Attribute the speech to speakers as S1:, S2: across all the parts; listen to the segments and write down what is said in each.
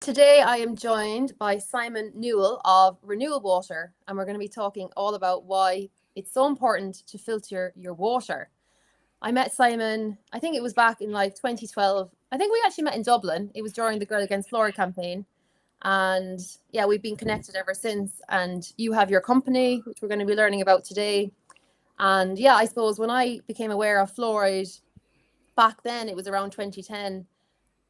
S1: Today, I am joined by Simon Newell of Renewell Water, and we're going to be talking all about why it's so important to filter your water. I met Simon, I think it was back in like 2012. I think we actually met in Dublin. It was during the Girl Against Fluoride campaign. And yeah, we've been connected ever since. And you have your company, which we're going to be learning about today. And yeah, I suppose when I became aware of fluoride back then, it was around 2010.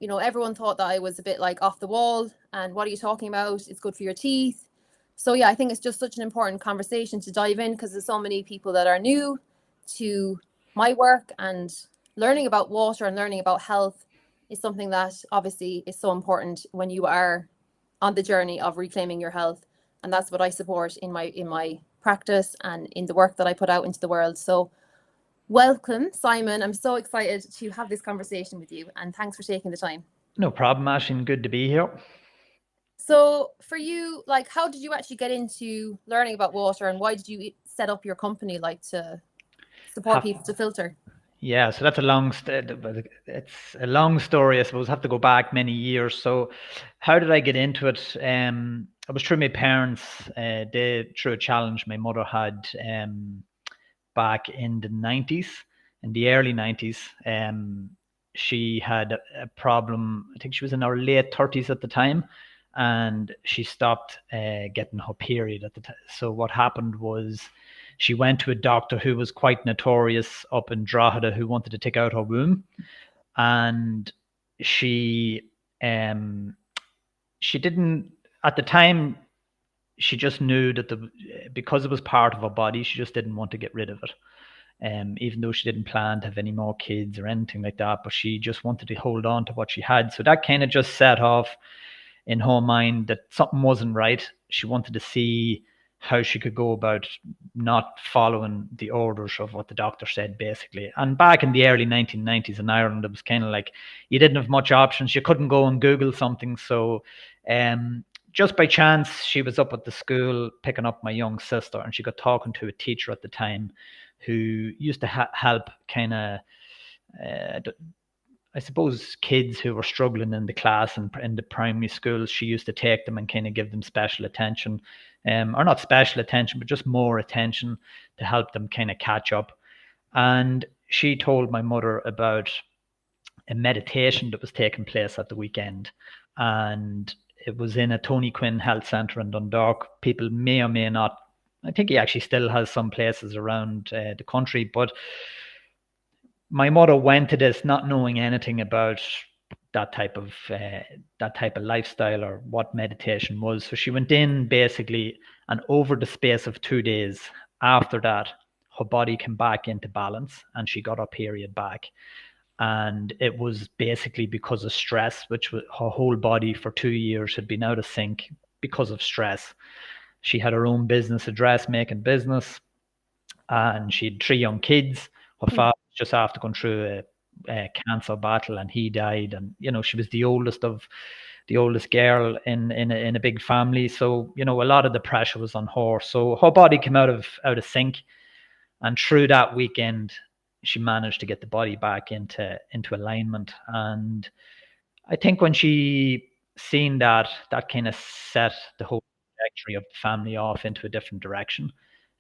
S1: Everyone thought that I was a bit like off the wall and what are you talking about? It's good for your teeth. So yeah, I think it's just such an important conversation to dive in because there's so many people that are new to my work, and learning about water and learning about health is something that obviously is so important when you are on the journey of reclaiming your health. And that's what I support in my practice and in the work that I put out into the world. So welcome, Simon. I'm so excited to have this conversation with you, and thanks for taking the time.
S2: No problem, Ashin. Good to be here.
S1: So, for you, like, how did you actually get into learning about water, and why did you set up your company, like, to support
S2: Have,
S1: people to filter?
S2: yeah, so that's it's a long story, I suppose. Have to go back many years. So, how did I get into it? I was through my parents. Through a challenge my mother had back in the 90s, in the early 90s. She had a problem. I think she was in her late 30s at the time, and she stopped getting her period at the time. So what happened was she went to a doctor who was quite notorious up in Drogheda, who wanted to take out her womb, and she um she didn't at the time. She just knew that because it was part of her body, she just didn't want to get rid of it. Even though she didn't plan to have any more kids or anything like that, but she just wanted to hold on to what she had. So that kind of just set off in her mind that something wasn't right. She wanted to see how she could go about not following the orders of what the doctor said, basically. And back in the early 1990s in Ireland, it was kind of like you didn't have much options. You couldn't go and Google something. So just by chance, she was up at the school picking up my young sister, and she got talking to a teacher at the time who used to help kind of uh, I suppose kids who were struggling in the class and in the primary schools. She used to take them and kind of give them special attention, or not special attention, but just more attention to help them kind of catch up. And she told my mother about a meditation that was taking place at the weekend, and it was in a Tony Quinn Health Centre in Dundalk. People may or may not. I think he actually still has some places around the country, but my mother went to this not knowing anything about that type of lifestyle or what meditation was. So she went in basically, and over the space of 2 days after that, her body came back into balance and she got her period back. And it was basically because of stress, which was, her whole body for 2 years had been out of sync because of stress. She had her own business, a dressmaking business, and she had 3 young kids. Her father was just after going through a cancer battle, and he died. And she was the oldest girl in a big family. So a lot of the pressure was on her. So her body came out of sync, and through that weekend, she managed to get the body back into alignment. And I think when she seen that, that kind of set the whole trajectory of the family off into a different direction,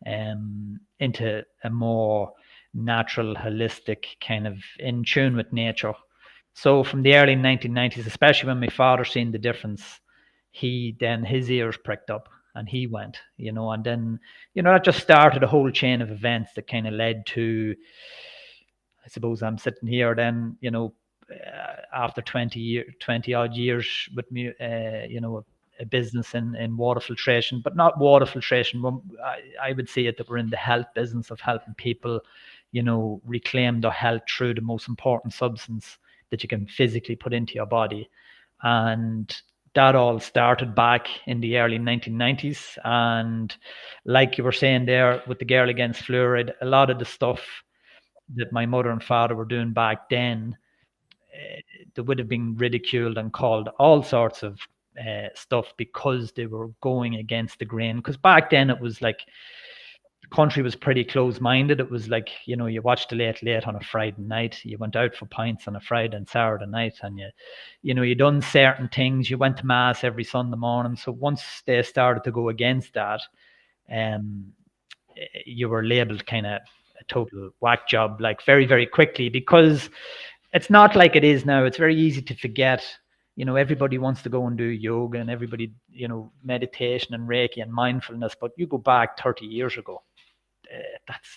S2: into a more natural, holistic kind of in tune with nature. So from the early 1990s, especially when my father seen the difference, his ears pricked up and he went, and then, that just started a whole chain of events that kind of led to, I suppose I'm sitting here then, after 20 odd years with me, a business in water filtration, but not water filtration. I would say it that we're in the health business of helping people, reclaim their health through the most important substance that you can physically put into your body. And that all started back in the early 1990s. And like you were saying there with the Girl Against Fluoride, a lot of the stuff that my mother and father were doing back then, they would have been ridiculed and called all sorts of stuff because they were going against the grain. Because back then it was like country was pretty close-minded. It was like, you watched the late on a Friday night, you went out for pints on a Friday and Saturday night, and you done certain things. You went to mass every Sunday morning. So once they started to go against that, you were labeled kind of a total whack job, like very, very quickly, because it's not like it is now. It's very easy to forget. Everybody wants to go and do yoga, and everybody, meditation and Reiki and mindfulness. But you go back 30 years ago,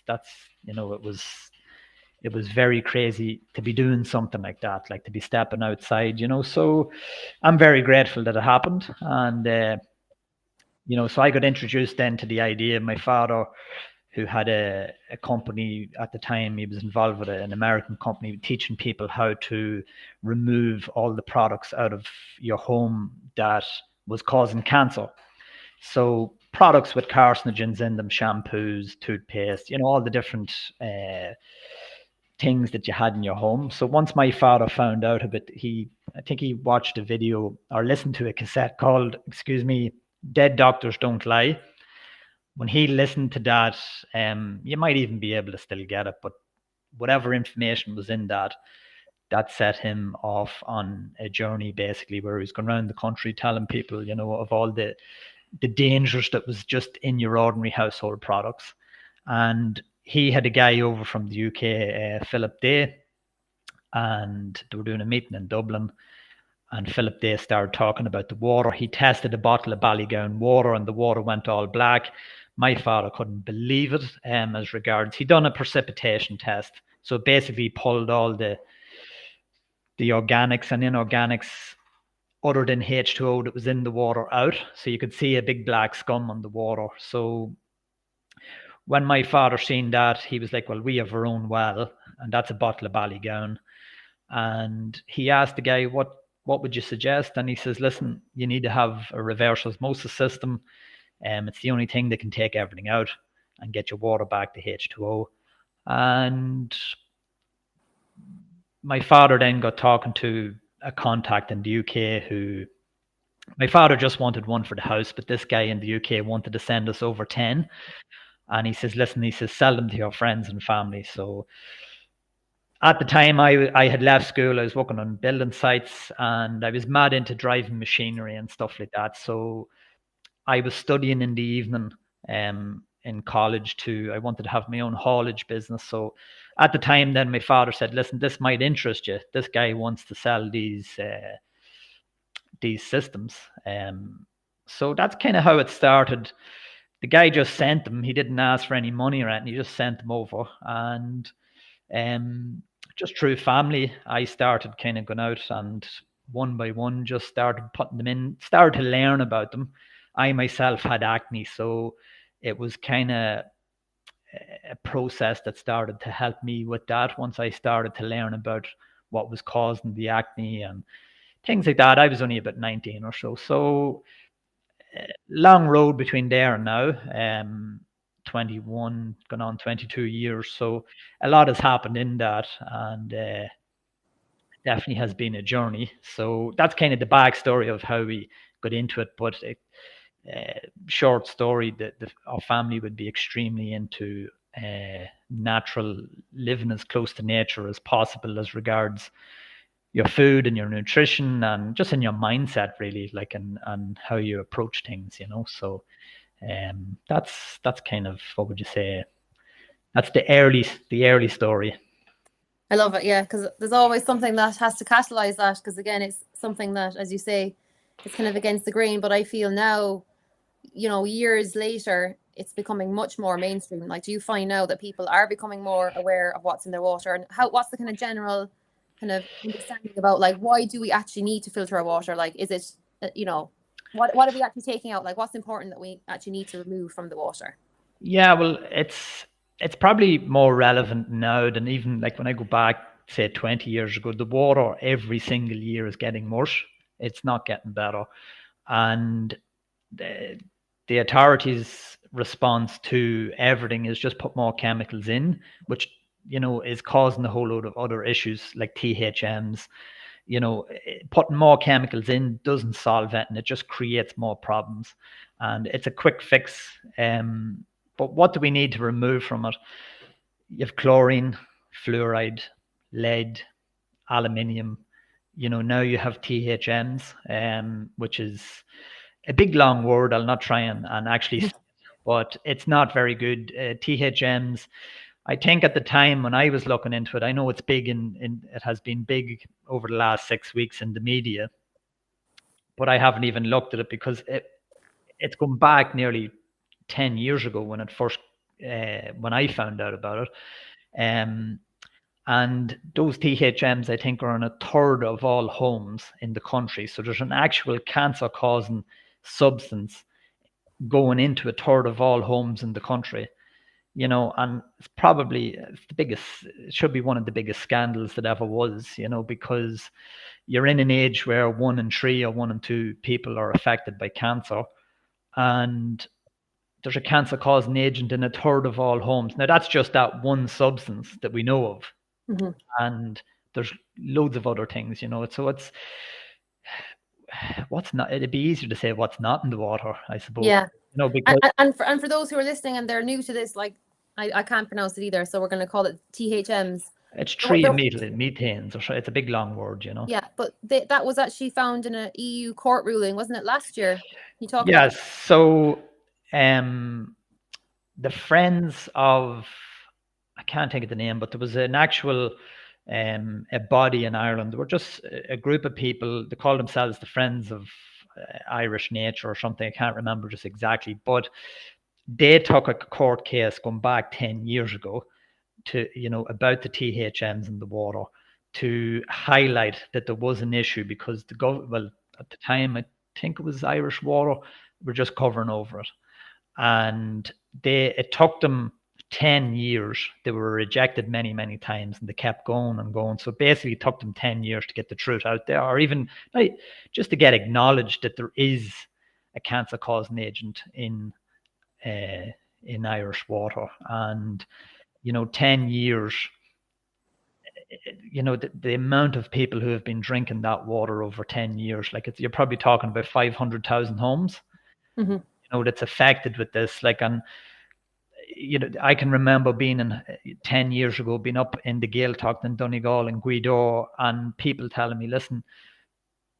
S2: that's it was very crazy to be doing something like that, like to be stepping outside. So I'm very grateful that it happened. And so I got introduced then to the idea. My father, who had a company at the time, he was involved with an American company teaching people how to remove all the products out of your home that was causing cancer. So products with carcinogens in them, shampoos, toothpaste, all the different things that you had in your home. So once my father found out of it, I think he watched a video or listened to a cassette called, Dead Doctors Don't Lie. When he listened to that, you might even be able to still get it, but whatever information was in that set him off on a journey, basically, where he's going around the country telling people, of all the dangers that was just in your ordinary household products. And he had a guy over from the UK, Philip Day, and they were doing a meeting in Dublin. And Philip Day started talking about the water. He tested a bottle of Ballygown water, and the water went all black. My father couldn't believe it. As regards, he'd done a precipitation test, so basically pulled all the organics and inorganics other than H2O that was in the water out, so you could see a big black scum on the water. So when my father seen that, he was like, well, we have our own well, and that's a bottle of Ballygown. And he asked the guy, what would you suggest? And he says, listen, you need to have a reverse osmosis system. It's the only thing that can take everything out and get your water back to H2O. And my father then got talking to a contact in the UK who, my father just wanted one for the house, but this guy in the UK wanted to send us over 10. And he says, listen, sell them to your friends and family. So at the time, I had left school. I was working on building sites, and I was mad into driving machinery and stuff like that. So I was studying in the evening in college too. I wanted to have my own haulage business. So at the time, then my father said, listen, this might interest you. This guy wants to sell these systems. So that's kind of how it started. The guy just sent them. He didn't ask for any money or anything. He just sent them over. And just through family, I started kind of going out and one by one just started putting them in, started to learn about them. I myself had acne, so it was kind of a process that started to help me with that. Once I started to learn about what was causing the acne and things like that, I was only about 19 or so. So long road between there and now. 21, gone on 22 years. So a lot has happened in that, and definitely has been a journey. So that's kind of the backstory of how we got into it. But short story, that our family would be extremely into natural living, as close to nature as possible as regards your food and your nutrition and just in your mindset, really, like and how you approach things, So that's kind of, what would you say? That's the early story.
S1: I love it, yeah, because there's always something that has to catalyze that. Because again, it's something that, as you say, it's kind of against the grain. But I feel now, years later, it's becoming much more mainstream. Like, do you find now that people are becoming more aware of what's in their water, and what's the kind of general kind of understanding about, like, why do we actually need to filter our water? Like, is it, what are we actually taking out? Like, what's important that we actually need to remove from the water?
S2: Yeah, well, it's probably more relevant now than even like when I go back, say 20 years ago. The water every single year is getting worse. It's not getting better. And the authorities' response to everything is just put more chemicals in, which, is causing a whole load of other issues like THMs. Putting more chemicals in doesn't solve it, and it just creates more problems. And it's a quick fix. But what do we need to remove from it? You have chlorine, fluoride, lead, aluminium. Now you have THMs, which is a big long word. I'll not try and actually say it, but it's not very good. THMs, I think at the time when I was looking into it, I know it's big it has been big over the last 6 weeks in the media, but I haven't even looked at it because it's gone back nearly 10 years ago when when I found out about it. And those THMs, I think, are in a third of all homes in the country. So there's an actual cancer-causing substance going into a third of all homes in the country. And it should be one of the biggest scandals that ever was, because you're in an age where 1 in 3 or 1 in 2 people are affected by cancer, and there's a cancer-causing agent in a third of all homes. Now, that's just that one substance that we know of. Mm-hmm. And there's loads of other things, So it'd be easier to say what's not in the water, I suppose.
S1: Yeah.
S2: Because
S1: and for those who are listening and they're new to this, like I can't pronounce it either, so we're going to call it THMs.
S2: It's methanes, or it's a big long word,
S1: Yeah, but that was actually found in an EU court ruling, wasn't it, last year? Can you talk about
S2: Yes. So, the Friends of, I can't think of the name, but there was an actual a body in Ireland. They were just a group of people. They called themselves the Friends of Irish Nature or something. I can't remember just exactly, but they took a court case going back 10 years ago to, about the THMs in the water, to highlight that there was an issue because at the time, I think it was Irish Water, were just covering over it. And it took them 10 years. They were rejected many, many times, and they kept going and going. So basically it took them 10 years to get the truth out there, or even just to get acknowledged that there is a cancer-causing agent in Irish water. And 10 years, the amount of people who have been drinking that water over 10 years, you're probably talking about 500,000 homes, that's affected with this. I can remember being 10 years ago, being up in the Gaeltacht in Donegal and Guido, and people telling me, listen,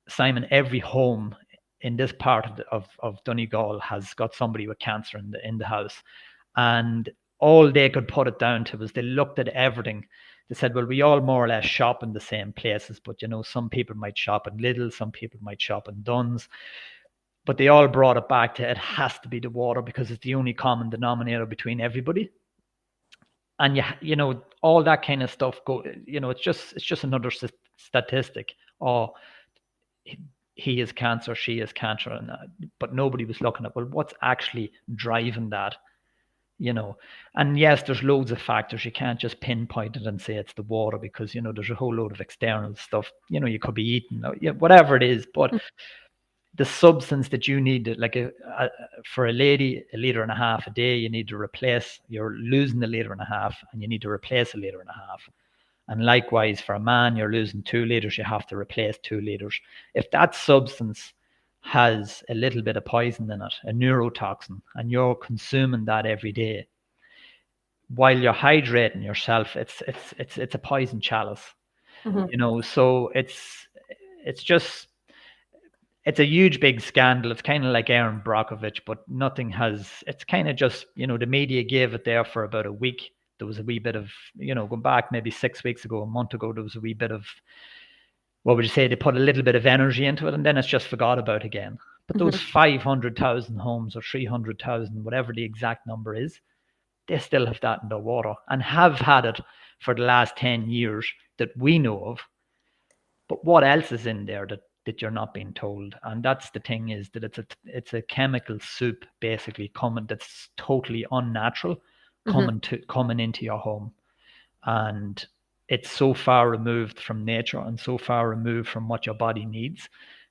S2: Simon, every home in this part of Donegal has got somebody with cancer in the house. And all they could put it down to was they looked at everything. They said, well, we all more or less shop in the same places, but some people might shop in Lidl, some people might shop in Dunn's. But they all brought it back to it has to be the water because it's the only common denominator between everybody. And all that kind of stuff it's just another statistic. Oh, he is cancer, she is cancer, but nobody was looking at, well, what's actually driving that? And yes, there's loads of factors. You can't just pinpoint it and say it's the water because there's a whole load of external stuff. You could be eating, whatever it is, but the substance that you need, for a lady, 1.5 liters a day, you need to replace. You're losing 1.5 liters, and you need to replace 1.5 liters. And likewise, for a man, you're losing 2 liters. You have to replace 2 liters. If that substance has a little bit of poison in it, a neurotoxin, and you're consuming that every day, while you're hydrating yourself, it's a poison chalice. So it's a huge big scandal. It's kind of like Aaron Brockovich, but it's kind of just, the media gave it there for about a week. There was a wee bit of, going back maybe 6 weeks ago, a month ago, there was a wee bit of, what would you say, they put a little bit of energy into it and then it's just forgot about again. But those 500,000 homes or 300,000, whatever the exact number is, they still have that in their water and have had it for the last 10 years that we know of. But what else is in there that you're not being told? And that's the thing, is that it's a chemical soup basically that's totally unnatural coming into your home. And it's so far removed from nature and so far removed from what your body needs,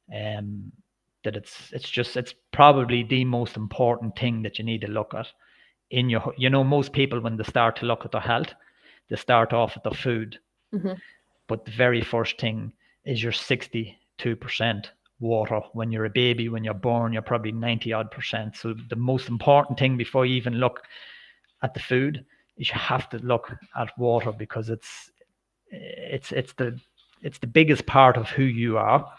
S2: that it's probably the most important thing that you need to look at in your, most people, when they start to look at their health, they start off with their food. But the very first thing is your 62% water. When you're a baby, when you're born, you're probably 90 odd percent. So the most important thing before you even look at the food is you have to look at water, because it's the biggest part of who you are,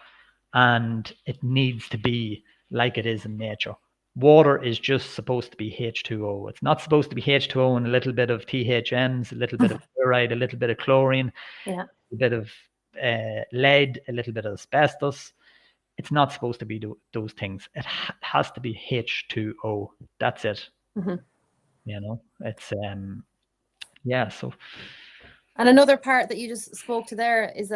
S2: and it needs to be like it is in nature. Water is just supposed to be H2O. It's not supposed to be H2O and a little bit of THNs, a little bit of fluoride, a little bit of chlorine,
S1: Yeah.
S2: a bit of lead, a little bit of asbestos. It's not supposed to be those things. It has to be H2O. That's it.
S1: Mm-hmm.
S2: It's yeah. So
S1: And another part that you just spoke to there is,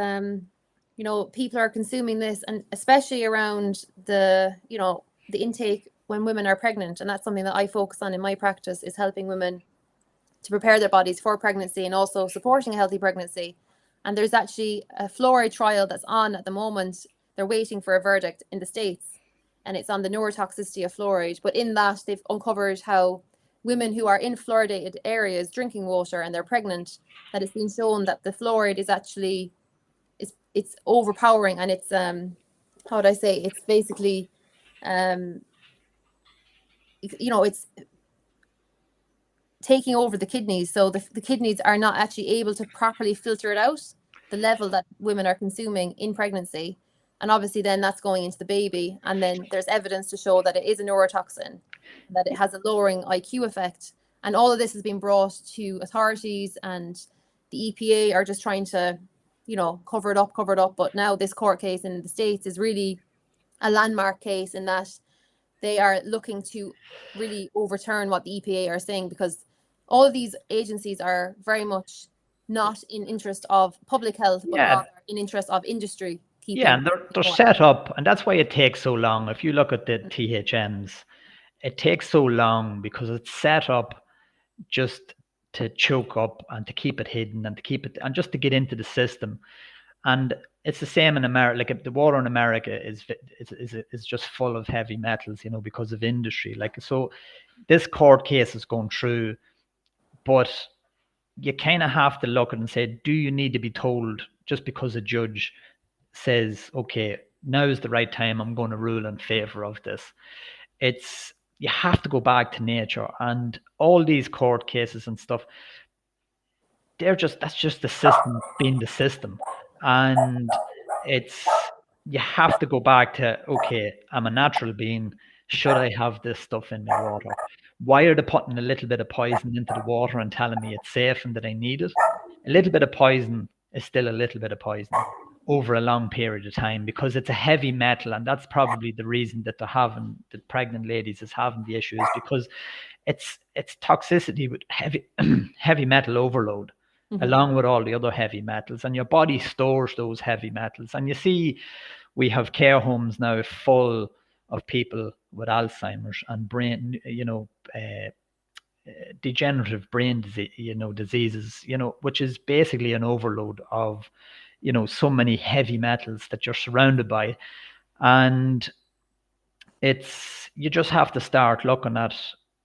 S1: people are consuming this, and especially around the intake when women are pregnant. And that's something that I focus on in my practice, is helping women to prepare their bodies for pregnancy and also supporting a healthy pregnancy. And there's actually a fluoride trial that's on at the moment. They're waiting for a verdict in the States, and it's on the neurotoxicity of fluoride. But in that, they've uncovered how women who are in fluoridated areas drinking water and they're pregnant, that it's been shown that the fluoride is actually it's overpowering, and it's how would I say, it's basically it's taking over the kidneys. So the kidneys are not actually able to properly filter it out, the level that women are consuming in pregnancy. And obviously then that's going into the baby. And then there's evidence to show that it is a neurotoxin, that it has a lowering IQ effect. And all of this has been brought to authorities, and the EPA are just trying to, cover it up. But now this court case in the States is really a landmark case, in that they are looking to really overturn what the EPA are saying, because all of these agencies are very much not in interest of public health, but rather in interest of industry.
S2: And they're set up, and that's why it takes so long. If you look at the THMs, it takes so long because it's set up just to choke up and to keep it hidden and to keep it, and just to get into the system. And it's the same in America. Like, the water in America is just full of heavy metals, because of industry. Like, so this court case is going through, but you kind of have to look at it and say, do you need to be told just because a judge says, okay, now is the right time, I'm going to rule in favor of this? You have to go back to nature. And all these court cases and stuff, that's just the system being the system. And you have to go back to, okay, I'm a natural being. Should I have this stuff in my water? Why are they putting a little bit of poison into the water and telling me it's safe and that I need it? A little bit of poison is still a little bit of poison over a long period of time, because it's a heavy metal. And that's probably the reason that the pregnant ladies is having the issue, is because it's toxicity with heavy metal overload. Mm-hmm. Along with all the other heavy metals, and your body stores those heavy metals. And you see, we have care homes now full of people with Alzheimer's and brain, degenerative brain diseases, which is basically an overload of, so many heavy metals that you're surrounded by. And you just have to start looking at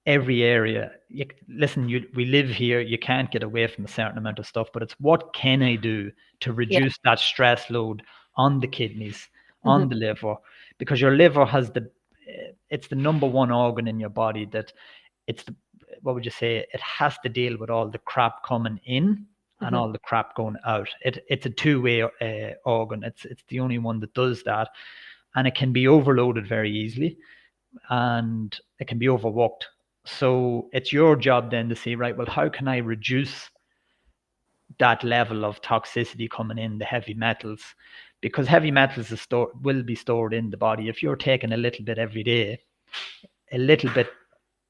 S2: every area. We live here, you can't get away from a certain amount of stuff, but it's what can I do to reduce that stress load on the kidneys, on the liver, because your liver it's the number one organ in your body that what would you say, it has to deal with all the crap coming in and all the crap going out. It's a two-way organ. It's the only one that does that, and it can be overloaded very easily, and it can be overworked. So it's your job then to say, right, well, how can I reduce that level of toxicity coming in, the heavy metals? Because heavy metals will be stored in the body. If you're taking a little bit every day, a little bit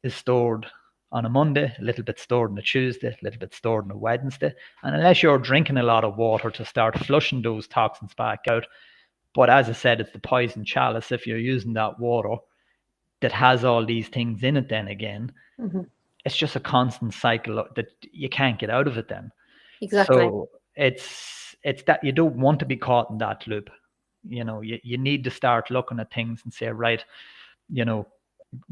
S2: is stored on a Monday, a little bit stored on a Tuesday, a little bit stored on a Wednesday. And unless you're drinking a lot of water to start flushing those toxins back out, but as I said, it's the poison chalice. If you're using that water that has all these things in it, then again, it's just a constant cycle that you can't get out of it then.
S1: Exactly.
S2: So it's that you don't want to be caught in that loop. You need to start looking at things and say, right,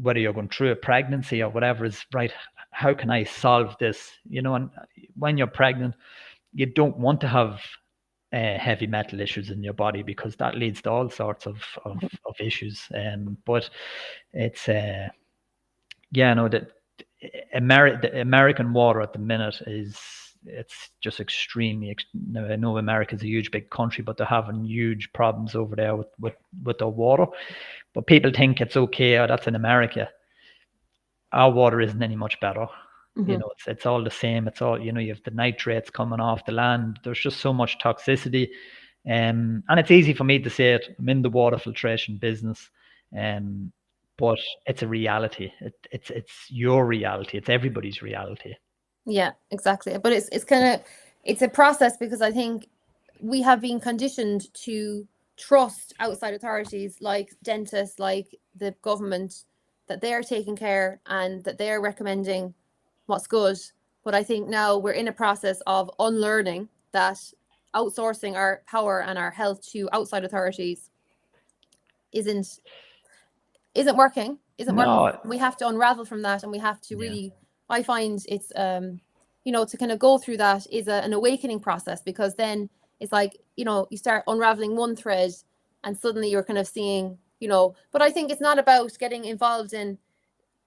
S2: whether you're going through a pregnancy or whatever, is right, how can I solve this? And when you're pregnant, you don't want to have heavy metal issues in your body, because that leads to all sorts of issues. But it's the American water at the minute it's just extremely. Now, I know America's a huge big country, but they're having huge problems over there with their water. But people think it's okay. Oh, that's in America. Our water isn't any much better.
S1: Mm-hmm.
S2: It's all the same. It's all, you have the nitrates coming off the land. There's just so much toxicity. And it's easy for me to say it. I'm in the water filtration business. But it's a reality. It's your reality. It's everybody's reality.
S1: Yeah, exactly. But it's a process, because I think we have been conditioned to trust outside authorities like dentists, like the government, that they are taking care and that they are recommending what's good. But I think now we're in a process of unlearning that outsourcing our power and our health to outside authorities isn't working.
S2: No.
S1: We have to unravel from that, and we have to really, I find it's to kind of go through that is an awakening process, because then it's like, you start unraveling one thread and suddenly you're kind of seeing, but I think it's not about getting involved in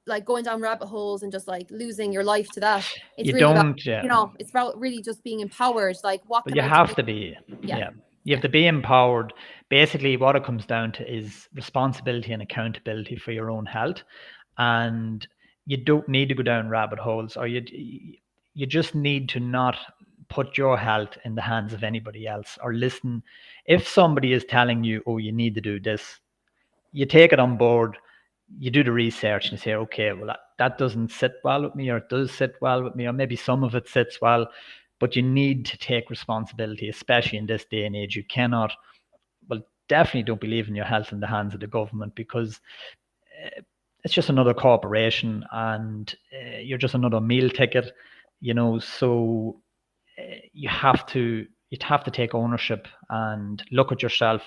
S1: like going down rabbit holes and just like losing your life to that. It's
S2: You
S1: really
S2: don't,
S1: about, it's about really just being empowered. Like, what
S2: but
S1: can
S2: you
S1: I
S2: have
S1: do?
S2: to be, you have to be empowered. Basically, what it comes down to is responsibility and accountability for your own health. And you don't need to go down rabbit holes, or you just need to not put your health in the hands of anybody else, or listen. If somebody is telling you, oh, you need to do this, you take it on board, you do the research and say, okay, well, that doesn't sit well with me, or it does sit well with me, or maybe some of it sits well. But you need to take responsibility, especially in this day and age. You cannot, definitely don't be leaving your health in the hands of the government, because it's just another corporation, and you're just another meal ticket, so you have to take ownership and look at yourself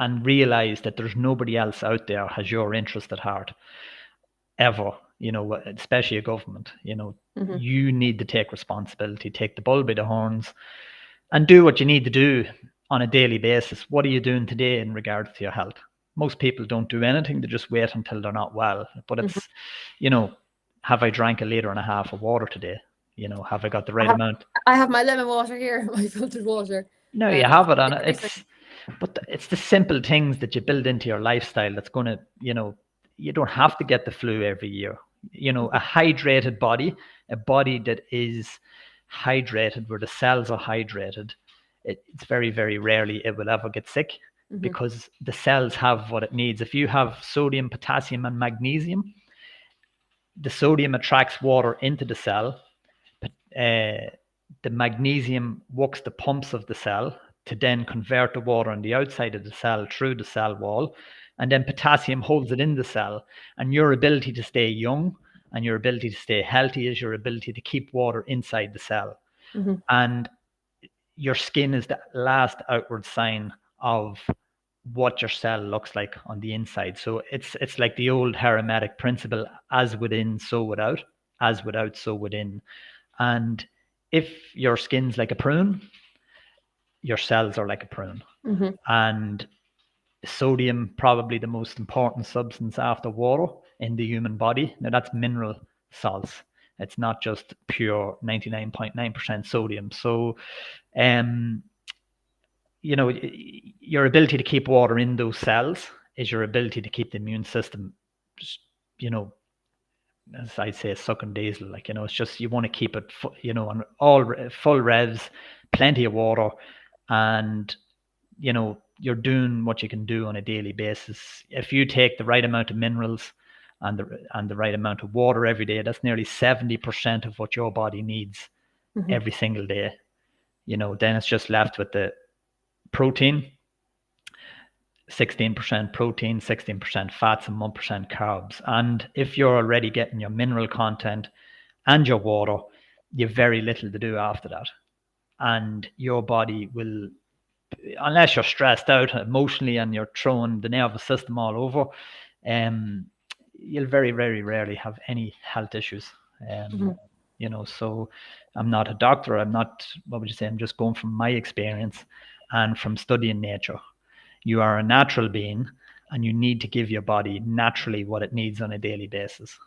S2: and realize that there's nobody else out there has your interest at heart ever, especially a government.
S1: Mm-hmm.
S2: You need to take responsibility, take the bull by the horns, and do what you need to do on a daily basis. What are you doing today in regards to your health? Most people don't do anything. They just wait until they're not well. But it's, have I drank 1.5 liters of water today? Have I got the right amount?
S1: I have my lemon water here, my filtered water.
S2: No, you have it, and it's the simple things that you build into your lifestyle that's going to, you don't have to get the flu every year. A hydrated body, a body that is hydrated, where the cells are hydrated, it's very, very rarely it will ever get sick, because the cells have what it needs. If you have sodium, potassium, and magnesium, the sodium attracts water into the cell. The magnesium works the pumps of the cell to then convert the water on the outside of the cell through the cell wall, and then potassium holds it in the cell. And your ability to stay young and your ability to stay healthy is your ability to keep water inside the cell. And your skin is the last outward sign of what your cell looks like on the inside. So it's like the old Hermetic principle: as within, so without; as without, so within. And if your skin's like a prune, your cells are like a prune. And sodium, probably the most important substance after water in the human body. Now, that's mineral salts. It's not just pure 99.9% sodium. So, your ability to keep water in those cells is your ability to keep the immune system, as I say, sucking diesel. It's just, you want to keep it, on all full revs, plenty of water, and, you're doing what you can do on a daily basis. If you take the right amount of minerals and the right amount of water every day, that's nearly 70% of what your body needs every single day. Then it's just left with the protein, 16% protein, 16% fats, and 1% carbs. And if you're already getting your mineral content and your water, you have very little to do after that. And your body will, unless you're stressed out emotionally and you're throwing the nervous system all over, you'll very, very rarely have any health issues. So I'm not a doctor. I'm not, what would you say? I'm just going from my experience and from studying nature. You are a natural being, and you need to give your body naturally what it needs on a daily basis.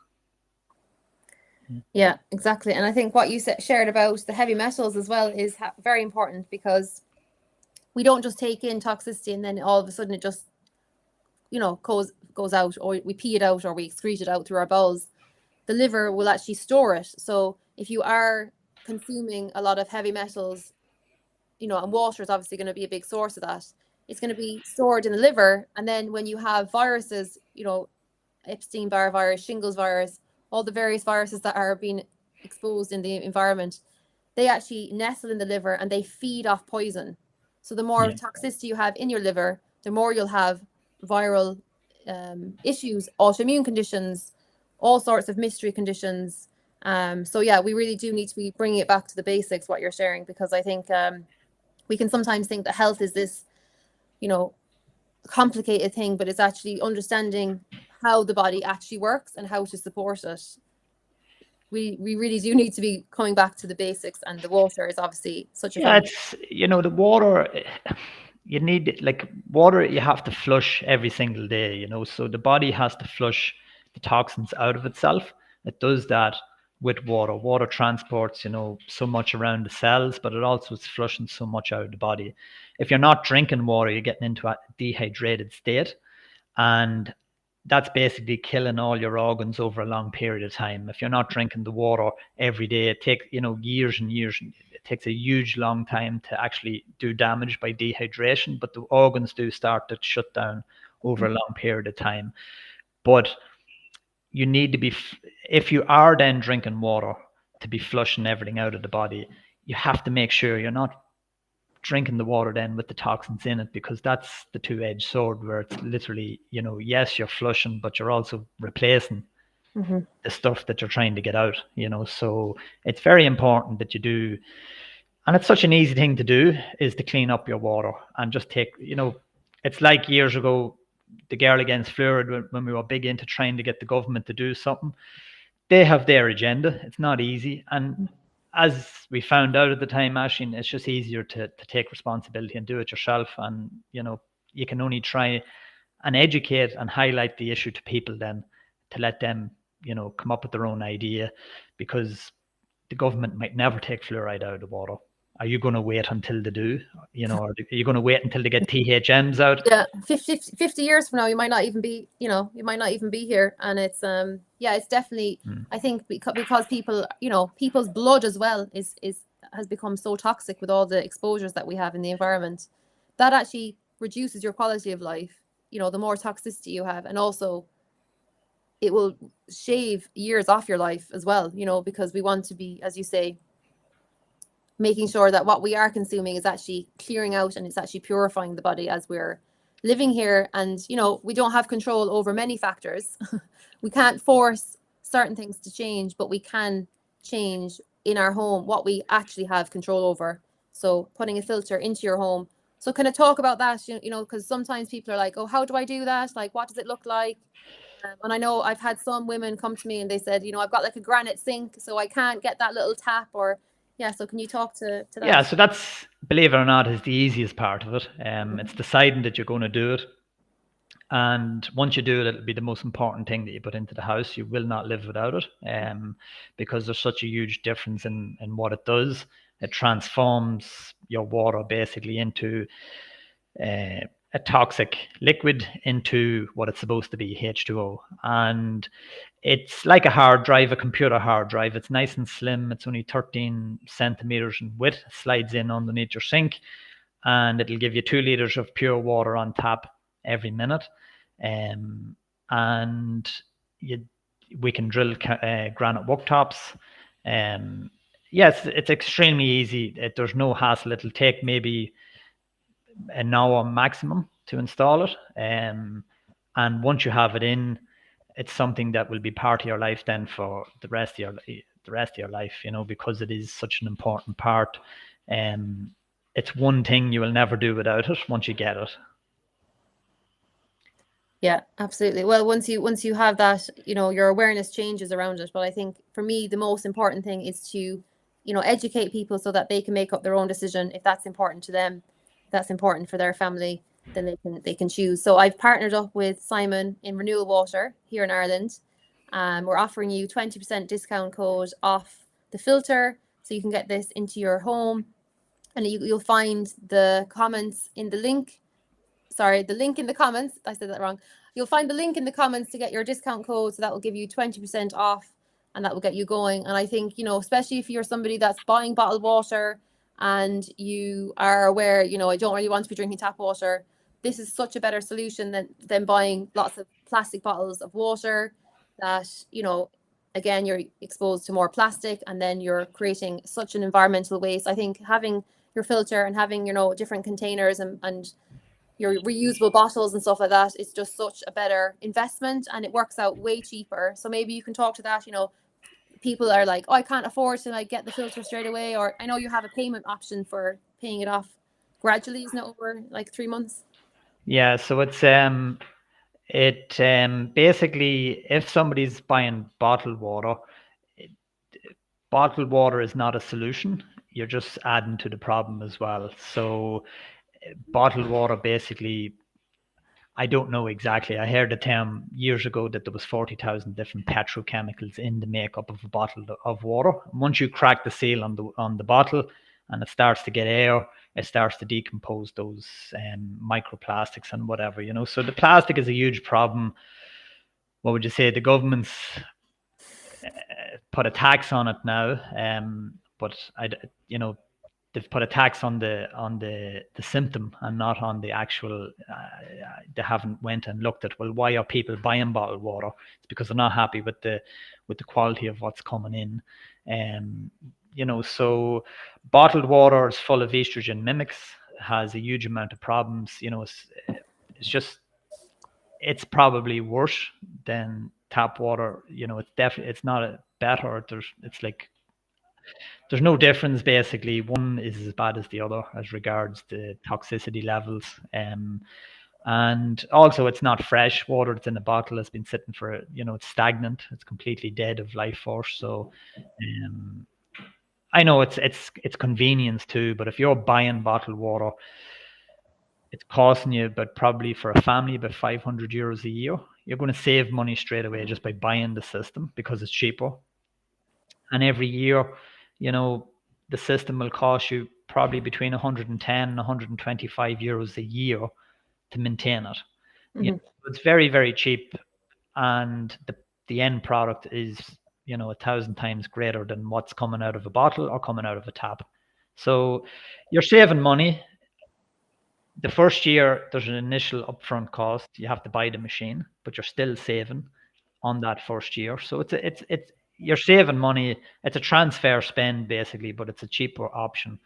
S1: Yeah, exactly. And I think what you shared about the heavy metals as well is very important, because we don't just take in toxicity and then all of a sudden it just, goes out, or we pee it out, or we excrete it out through our bowels. The liver will actually store it. So if you are consuming a lot of heavy metals, and water is obviously going to be a big source of that, it's going to be stored in the liver. And then when you have viruses, Epstein-Barr virus, shingles virus, all the various viruses that are being exposed in the environment, they actually nestle in the liver and they feed off poison. So the more toxicity you have in your liver, the more you'll have viral issues, autoimmune conditions, all sorts of mystery conditions. So yeah, we really do need to be bringing it back to the basics, what you're sharing, because I think we can sometimes think that health is this, complicated thing, but it's actually understanding how the body actually works and how to support it. We really do need to be coming back to the basics, and the water is obviously such a foundation.
S2: It's, the water, you need, like, water, you have to flush every single day, so the body has to flush the toxins out of itself. It does that with water. Water transports, so much around the cells, but it also is flushing so much out of the body. If you're not drinking water, you're getting into a dehydrated state, and that's basically killing all your organs over a long period of time. If you're not drinking the water every day, it takes, years and years. It takes a huge long time to actually do damage by dehydration, but the organs do start to shut down over a long period of time. But you need to be, if you are then drinking water, to be flushing everything out of the body, you have to make sure you're not drinking the water then with the toxins in it, because that's the two-edged sword, where it's literally, yes, you're flushing, but you're also replacing the stuff that you're trying to get out, so it's very important that you do. And it's such an easy thing to do, is to clean up your water and just take, it's like years ago, the Girl Against Fluoride, when we were big into trying to get the government to do something. They have their agenda. It's not easy. And as we found out at the time, Aisling, it's just easier to take responsibility and do it yourself. And, you can only try and educate and highlight the issue to people then, to let them, come up with their own idea, because the government might never take fluoride out of the water. Are you going to wait until they do? Or are you going to wait until they get THMs out?
S1: Yeah, 50 years from now, you might not even be, here. And it's, it's definitely, I think because people, people's blood as well has become so toxic with all the exposures that we have in the environment, that actually reduces your quality of life, the more toxicity you have. And also it will shave years off your life as well, because we want to be, as you say, making sure that what we are consuming is actually clearing out and it's actually purifying the body as we're living here. And, we don't have control over many factors. We can't force certain things to change, but we can change in our home what we actually have control over. So putting a filter into your home. So can I talk about that, because sometimes people are like, oh, how do I do that? Like, what does it look like? And I know I've had some women come to me and they said, I've got like a granite sink, so I can't get that little tap, or yeah. So can you talk to that?
S2: Yeah, so that's, believe it or not, is the easiest part of it. It's deciding that you're going to do it. And once you do it, it'll be the most important thing that you put into the house. You will not live without it, because there's such a huge difference in what it does. It transforms your water basically into a toxic liquid into what it's supposed to be, H2O. And it's like a hard drive, a computer hard drive. It's nice and slim. It's only 13 centimeters in width. It slides in underneath your sink, and it'll give you 2 liters of pure water on tap every minute. And we can drill granite worktops. Yes, it's extremely easy. There's no hassle. It'll take maybe an hour maximum to install it. And once you have it in, it's something that will be part of your life then for the rest of your life, because it is such an important part. It's one thing you will never do without it once you get it.
S1: Yeah, absolutely. Well, once you have that, your awareness changes around it. But I think for me, the most important thing is to, educate people so that they can make up their own decision if that's important to them, if that's important for their family, then they can choose. So I've partnered up with Simon in Renewal Water here in Ireland. We're offering you 20% discount code off the filter, so you can get this into your home, and you'll find the comments in the link. Sorry, the link in the comments. I said that wrong. You'll find the link in the comments to get your discount code. So that will give you 20% off, and that will get you going. And I think, especially if you're somebody that's buying bottled water and you are aware, I don't really want to be drinking tap water, this is such a better solution than buying lots of plastic bottles of water that, again, you're exposed to more plastic, and then you're creating such an environmental waste. I think having your filter and having, different containers and your reusable bottles and stuff like that is just such a better investment, and it works out way cheaper. So maybe you can talk to that. People are like, oh, I can't afford to like get the filter straight away, or I know you have a payment option for paying it off gradually, isn't it, over like 3 months?
S2: Yeah, so basically, if somebody's buying bottled water is not a solution. You're just adding to the problem as well. So bottled water basically, I don't know exactly. I heard the term years ago that there was 40,000 different petrochemicals in the makeup of a bottle of water. Once you crack the seal on the bottle and it starts to get air, it starts to decompose those microplastics and whatever, So the plastic is a huge problem. What would you say? The government's put a tax on it now, but they've put a tax on the symptom and not on the actual. They haven't went and looked at, well, why are people buying bottled water? It's because they're not happy with the quality of what's coming in. So bottled water is full of estrogen mimics, has a huge amount of problems. It's probably worse than tap water. It's not better. There's no difference basically. One is as bad as the other as regards the toxicity levels. And also it's not fresh water that's in a bottle. It's been sitting for, it's stagnant. It's completely dead of life force. So I know it's convenience too, but if you're buying bottled water, it's costing you, but probably for a family, about €500 a year. You're going to save money straight away just by buying the system because it's cheaper. And every year, the system will cost you probably between 110 and €125 a year to maintain it.
S1: Mm-hmm.
S2: It's very, very cheap, and the end product is 1,000 times greater than what's coming out of a bottle or coming out of a tap. So you're saving money. The first year there's an initial upfront cost. You have to buy the machine, but you're still saving on that first year. So it's you're saving money. It's a transfer spend basically, but it's a cheaper option.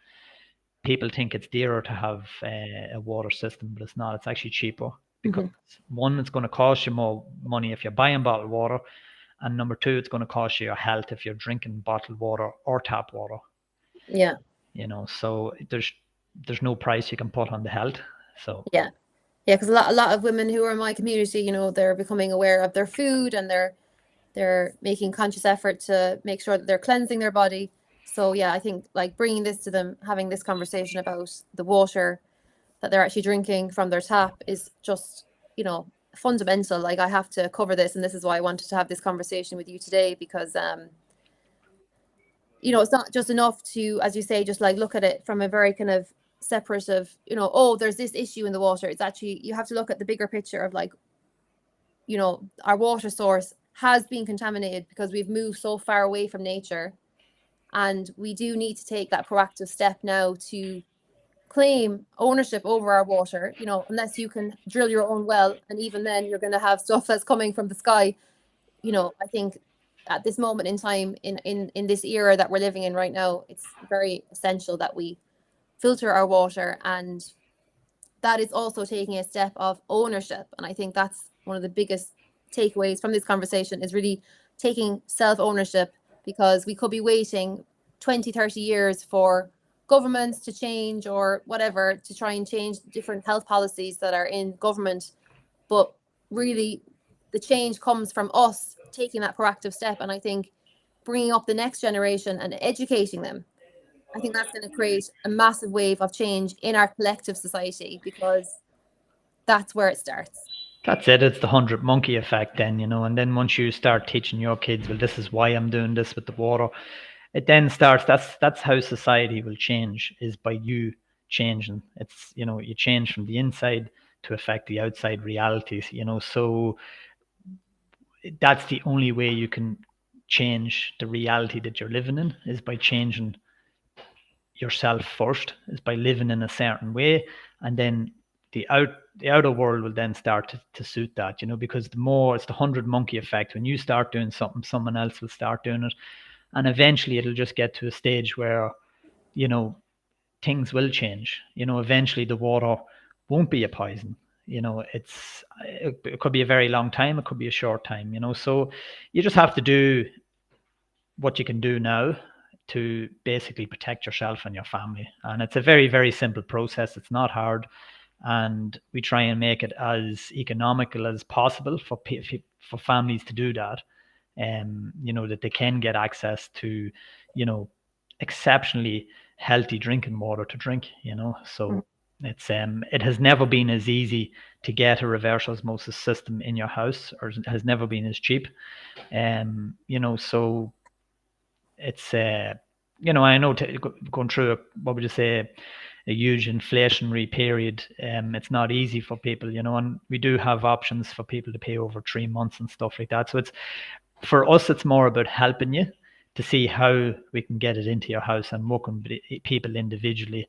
S2: People think it's dearer to have a water system, but it's not. It's actually cheaper because one, it's going to cost you more money if you're buying bottled water, and number two, it's going to cost you your health if you're drinking bottled water or tap water.
S1: Yeah.
S2: So there's no price you can put on the health. So
S1: Yeah, because a lot of women who are in my community, they're becoming aware of their food, and they're making conscious effort to make sure that they're cleansing their body. So yeah, I think like bringing this to them, having this conversation about the water that they're actually drinking from their tap is just, fundamental. Like I have to cover this, and this is why I wanted to have this conversation with you today, because it's not just enough to, as you say, just like look at it from a very kind of separate of, oh, there's this issue in the water. It's actually, you have to look at the bigger picture of like, our water source has been contaminated because we've moved so far away from nature, and we do need to take that proactive step now to claim ownership over our water. Unless you can drill your own well, and even then you're going to have stuff that's coming from the sky. I think at this moment in time, in this era that we're living in right now, it's very essential that we filter our water, and that is also taking a step of ownership. And I think that's one of the biggest takeaways from this conversation, is really taking self-ownership, because we could be waiting 20-30 years for governments to change or whatever to try and change different health policies that are in government, but really the change comes from us taking that proactive step. And I think bringing up the next generation and educating them, I think that's going to create a massive wave of change in our collective society, because that's where it starts.
S2: That's it. It's the 100 monkey effect then, and then once you start teaching your kids, well, this is why I'm doing this with the water, it then starts, that's how society will change, is by you changing. It's, you change from the inside to affect the outside realities, so that's the only way you can change the reality that you're living in, is by changing yourself first, is by living in a certain way, and then the outer world will then start to suit that, because the more, it's the 100 monkey effect. When you start doing something, someone else will start doing it, and eventually it'll just get to a stage where things will change. Eventually the water won't be a poison. It could be a very long time, it could be a short time, so you just have to do what you can do now to basically protect yourself and your family. And it's a very, very simple process. It's not hard, and we try and make it as economical as possible for families to do that. That they can get access to, exceptionally healthy drinking water to drink. So it's it has never been as easy to get a reverse osmosis system in your house, or it has never been as cheap. So it's I know going through what would you say, a huge inflationary period. It's not easy for people, and we do have options for people to pay over 3 months and stuff like that. So it's, for us, it's more about helping you to see how we can get it into your house and working with people individually.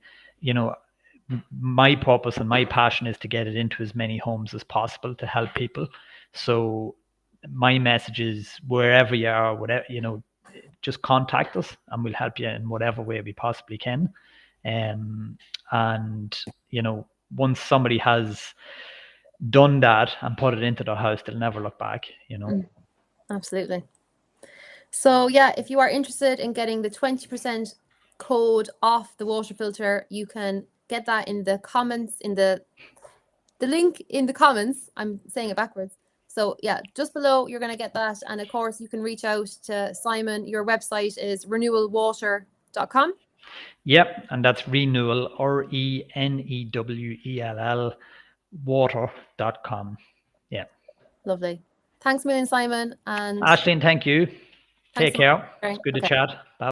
S2: My purpose and my passion is to get it into as many homes as possible to help people. So my message is, wherever you are, whatever, just contact us and we'll help you in whatever way we possibly can. And once somebody has done that and put it into their house, they'll never look back.
S1: Absolutely. So yeah, if you are interested in getting the 20% code off the water filter, you can get that in the comments, in the link in the comments. I'm saying it backwards. So yeah, just below, you're going to get that. And of course, you can reach out to Simon. Your website is renewellwater.com.
S2: Yep, and that's Renewell, Renewell, water.com. Yeah.
S1: Lovely. Thanks a million, Simon. And
S2: Aisling, thank you. Take care. It's good to chat. Bye.